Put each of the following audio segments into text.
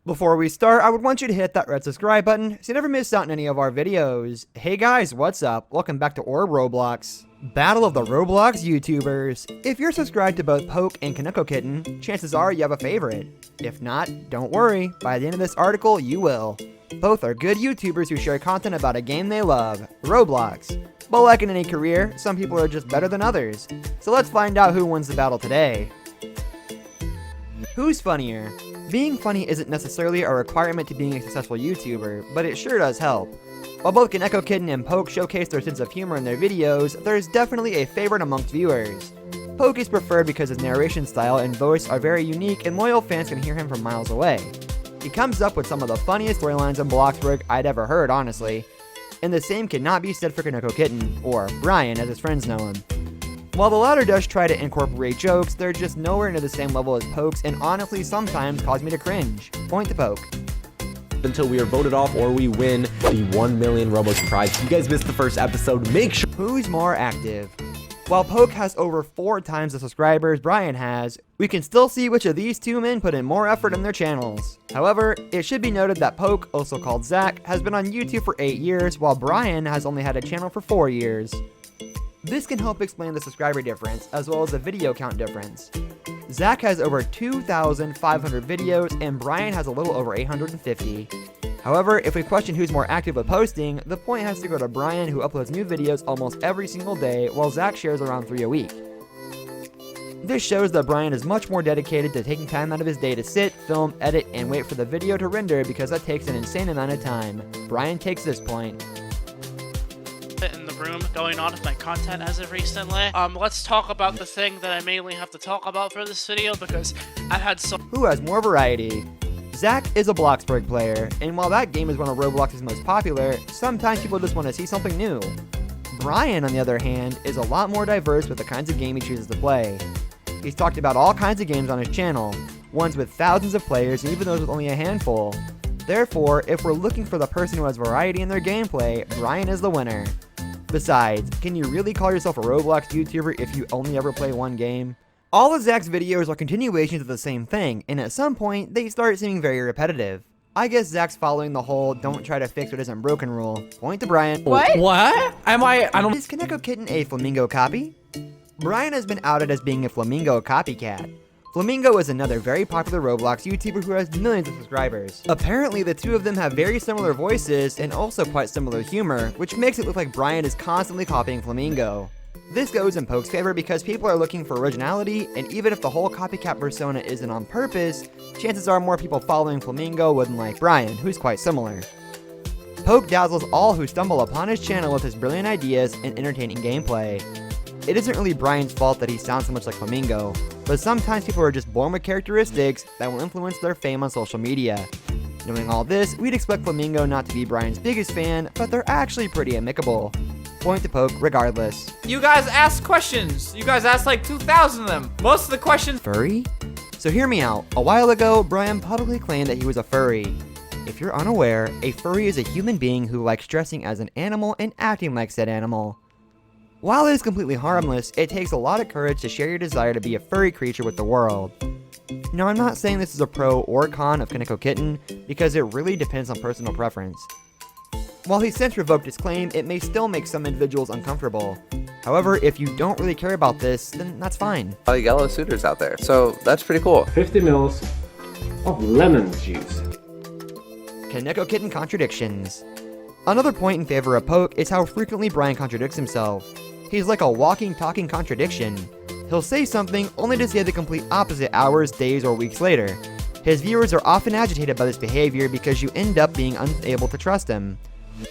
Before we start, I would want you to hit that red subscribe button so you never miss out on any of our videos. Hey guys, what's up? Welcome back to Roblox. Battle of the Roblox YouTubers. If you're subscribed to both Poke and KONEKOKITTEN, chances are you have a favorite. If not, don't worry, by the end of this article, you will. Both are good YouTubers who share content about a game they love, Roblox. But like in any career, some people are just better than others. So let's find out who wins the battle today. Who's funnier? Being funny isn't necessarily a requirement to being a successful YouTuber, but it sure does help. While both KONEKOKITTEN and Poke showcase their sense of humor in their videos, there's definitely a favorite amongst viewers. Poke is preferred because his narration style and voice are very unique and loyal fans can hear him from miles away. He comes up with some of the funniest storylines in Bloxburg I'd ever heard, honestly. And the same cannot be said for KONEKOKITTEN, or Brian as his friends know him. While the latter does try to incorporate jokes, they're just nowhere near the same level as Poke's and honestly sometimes cause me to cringe. Point to Poke. Until we are voted off or we win the 1 million Robux prize. If you guys missed the first episode, make sure. Who's more active? While Poke has over 4 times the subscribers Brian has, we can still see which of these two men put in more effort in their channels. However, it should be noted that Poke, also called Zach, has been on YouTube for 8 years, while Brian has only had a channel for 4 years. This can help explain the subscriber difference, as well as the video count difference. Zach has over 2,500 videos, and Brian has a little over 850. However, if we question who's more active with posting, the point has to go to Brian, who uploads new videos almost every single day, while Zach shares around 3 a week. This shows that Brian is much more dedicated to taking time out of his day to sit, film, edit, and wait for the video to render because that takes an insane amount of time. Brian takes this point. In the room going on with my content as of recently. Let's talk about the thing that I mainly have to talk about for this video because I've had so. Who has more variety? Zach is a Bloxburg player, and while that game is one of Roblox's most popular, sometimes people just want to see something new. Brian, on the other hand, is a lot more diverse with the kinds of game he chooses to play. He's talked about all kinds of games on his channel, ones with thousands of players and even those with only a handful. Therefore, if we're looking for the person who has variety in their gameplay, Brian is the winner. Besides, can you really call yourself a Roblox YouTuber if you only ever play one game? All of Zach's videos are continuations of the same thing, and at some point, they start seeming very repetitive. I guess Zach's following the whole don't try to fix what isn't broken rule. Point to Brian. What? I don't. Is KONEKOKITTEN a Flamingo copy? Brian has been outed as being a Flamingo copycat. Flamingo is another very popular Roblox YouTuber who has millions of subscribers. Apparently, the two of them have very similar voices and also quite similar humor, which makes it look like Brian is constantly copying Flamingo. This goes in Poke's favor because people are looking for originality, and even if the whole copycat persona isn't on purpose, chances are more people following Flamingo wouldn't like Brian, who's quite similar. Poke dazzles all who stumble upon his channel with his brilliant ideas and entertaining gameplay. It isn't really Brian's fault that he sounds so much like Flamingo, but sometimes people are just born with characteristics that will influence their fame on social media. Knowing all this, we'd expect Flamingo not to be Brian's biggest fan, but they're actually pretty amicable. Point to Poke regardless. You guys asked questions. You guys asked like 2,000 of them. Most of the questions. Furry? So hear me out. A while ago, Brian publicly claimed that he was a furry. If you're unaware, a furry is a human being who likes dressing as an animal and acting like said animal. While it is completely harmless, it takes a lot of courage to share your desire to be a furry creature with the world. Now, I'm not saying this is a pro or con of KONEKOKITTEN, because it really depends on personal preference. While he's since revoked his claim, it may still make some individuals uncomfortable. However, if you don't really care about this, then that's fine. A lot of yellow suitors out there, so that's pretty cool. 50 mils of lemon juice. KONEKOKITTEN contradictions. Another point in favor of Poke is how frequently Brian contradicts himself. He's like a walking, talking contradiction. He'll say something only to say the complete opposite hours, days, or weeks later. His viewers are often agitated by this behavior because you end up being unable to trust him.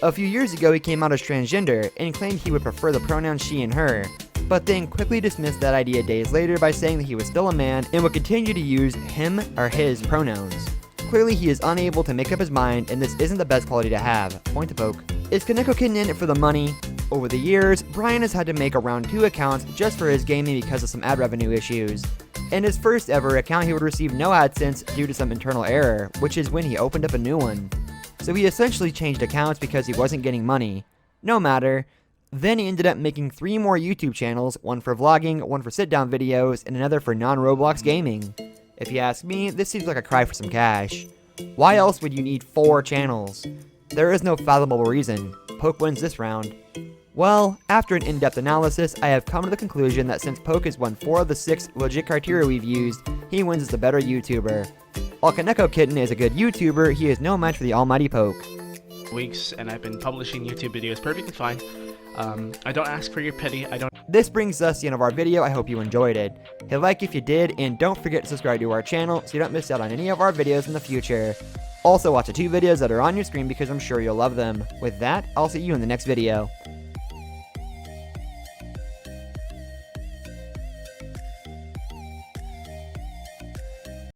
A few years ago, he came out as transgender and claimed he would prefer the pronouns she and her, but then quickly dismissed that idea days later by saying that he was still a man and would continue to use him or his pronouns. Clearly, he is unable to make up his mind, and this isn't the best quality to have. Point to Poke. Is KONEKOKITTEN in it for the money? Over the years, Brian has had to make around 2 accounts just for his gaming because of some ad revenue issues. In his first ever account, he would receive no AdSense due to some internal error, which is when he opened up a new one. So he essentially changed accounts because he wasn't getting money. No matter. Then he ended up making 3 more YouTube channels, one for vlogging, one for sit-down videos, and another for non-Roblox gaming. If you ask me, this seems like a cry for some cash. Why else would you need 4 channels? There is no fathomable reason. Poke wins this round. Well, after an in-depth analysis, I have come to the conclusion that since Poke has won 4 of the 6 legit criteria we've used, he wins as the better YouTuber. While KONEKOKITTEN is a good YouTuber, he is no match for the almighty Poke. Weeks, and I've been publishing YouTube videos perfectly fine. I don't ask for your pity. I don't. This brings us to the end of our video. I hope you enjoyed it. Hit like if you did, and don't forget to subscribe to our channel so you don't miss out on any of our videos in the future. Also watch the 2 videos that are on your screen because I'm sure you'll love them. With that, I'll see you in the next video.